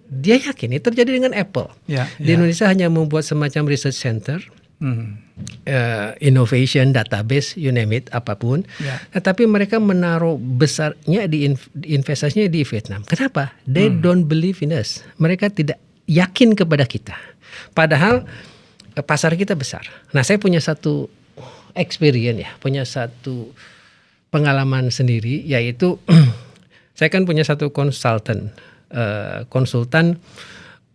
Dia yakin itu terjadi dengan Apple. Di Indonesia hanya membuat semacam research center, innovation, database, you name it, apapun. Tapi mereka menaruh besarnya di investasinya di Vietnam. Kenapa? They don't believe in us. Mereka tidak yakin kepada kita. Padahal pasar kita besar. Nah, saya punya satu experience punya satu pengalaman sendiri, yaitu saya kan punya satu konsultan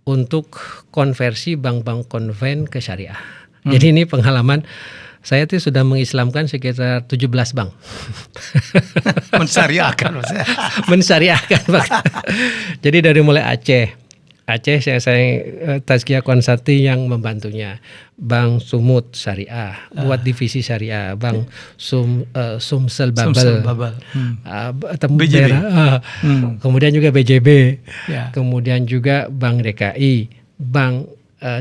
untuk konversi bank-bank konven ke syariah. Jadi ini pengalaman saya tuh sudah mengislamkan sekitar 17 bank. Mensyariahkan maksudnya. Mensyariahkan. Jadi dari mulai Aceh saya Tazkiyah Konsulting yang membantunya. Bank Sumut Syariah, buat divisi Syariah, Bank Sumsel Babel, BJB. Kemudian juga BJB, kemudian juga Bank DKI, Bank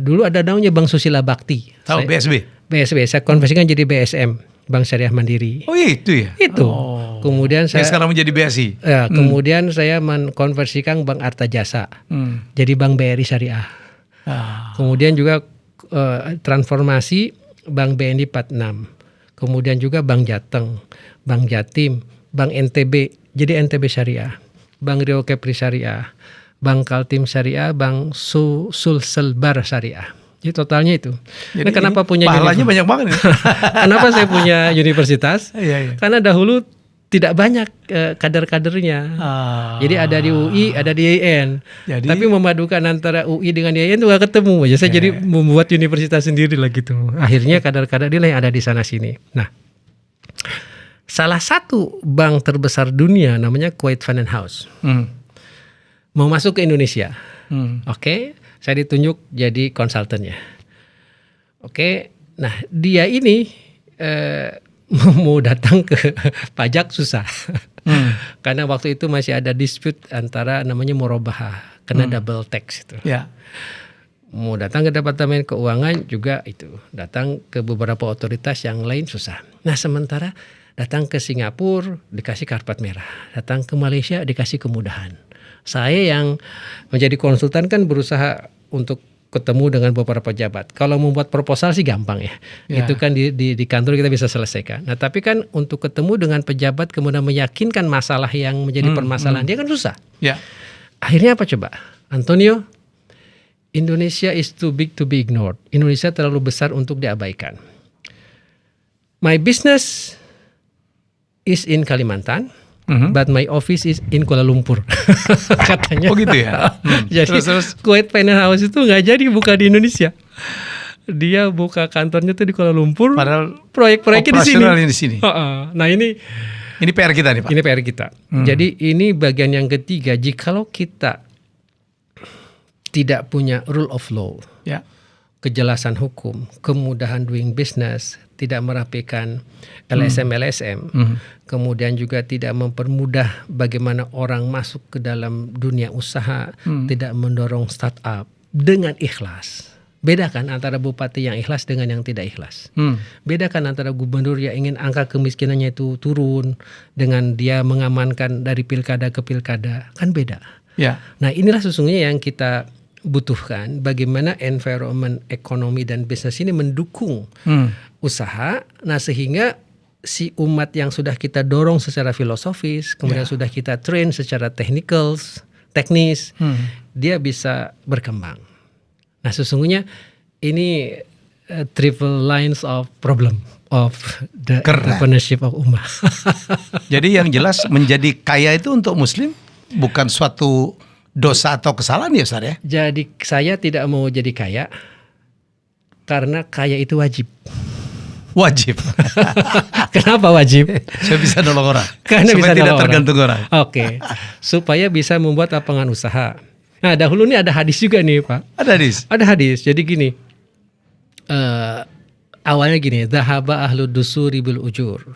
dulu ada namanya Bank Susila Bakti. Tahu BSB? BSB, saya konversikan jadi BSM, Bank Syariah Mandiri. Oh itu ya? Itu. Kemudian saya sekarang menjadi BSI. Kemudian saya menkonversikan Bank Arta Jasa, jadi Bank BRI Syariah. Kemudian juga transformasi Bank BNI 46. Kemudian juga Bank Jateng, Bank Jatim, Bank NTB, jadi NTB Syariah, Bank Rio Kepri Syariah, Bank Kaltim Syariah, Bank Sulselbar Syariah. Jadi totalnya itu. Jadi nah, kenapa punya pahalanya banyak banget ya? Kenapa saya punya universitas? Karena dahulu tidak banyak kader-kadernya. Jadi ada di UI, ada di IAIN. Tapi memadukan antara UI dengan IAIN itu gak ketemu aja. Saya jadi membuat universitas sendiri lah gitu. Akhirnya kader-kader yang ada di sana sini. Nah, salah satu bank terbesar dunia namanya Kuwait Finance House mau masuk ke Indonesia. Oke, saya ditunjuk jadi konsultannya. Oke, nah dia ini mau datang ke pajak susah. Karena waktu itu masih ada dispute antara namanya murabahah, kena double tax itu. Mau datang ke Departemen Keuangan juga itu, datang ke beberapa otoritas yang lain susah. Nah, sementara datang ke Singapura dikasih karpet merah, datang ke Malaysia dikasih kemudahan. Saya yang menjadi konsultan kan berusaha untuk ketemu dengan beberapa pejabat. Kalau membuat proposal sih gampang ya. Itu kan di kantor kita bisa selesaikan. Nah, tapi kan untuk ketemu dengan pejabat kemudian meyakinkan masalah yang menjadi permasalahan dia kan susah. Akhirnya apa coba? Antonio, Indonesia is too big to be ignored. Indonesia terlalu besar untuk diabaikan. My business is in Kalimantan. But my office is in Kuala Lumpur. Katanya. Oh gitu ya. Jadi terus. Kuwait Finance House itu nggak jadi buka di Indonesia. Dia buka kantornya tuh di Kuala Lumpur. Padahal proyek-proyeknya di sini. Nah ini PR kita nih Pak. Ini PR kita. Jadi ini bagian yang ketiga. Jikalau kita tidak punya rule of law, kejelasan hukum, kemudahan doing business, tidak merapikan LSM, kemudian juga tidak mempermudah bagaimana orang masuk ke dalam dunia usaha, tidak mendorong startup dengan ikhlas. Bedakan antara bupati yang ikhlas dengan yang tidak ikhlas. Bedakan antara gubernur yang ingin angka kemiskinannya itu turun dengan dia mengamankan dari pilkada ke pilkada, kan beda. Nah, inilah sesungguhnya yang kita butuhkan, bagaimana environment ekonomi dan bisnis ini mendukung usaha. Nah, sehingga si umat yang sudah kita dorong secara filosofis, kemudian sudah kita train secara teknis, dia bisa berkembang. Nah, sesungguhnya ini triple lines of problem of the entrepreneurship of ummah. Jadi yang jelas menjadi kaya itu untuk Muslim bukan suatu dosa atau kesalahan ya Ustaz ya? Jadi saya tidak mau jadi kaya karena kaya itu wajib. Wajib. Kenapa wajib? Saya bisa nolong orang. Karena supaya bisa tidak tergantung orang. Oke. Supaya bisa membuat lapangan usaha. Nah, dahulu ini ada hadis juga nih Pak. Ada hadis? Ada hadis. Jadi gini. Awalnya gini. Dhahaba ahlu dusuri bil ujur.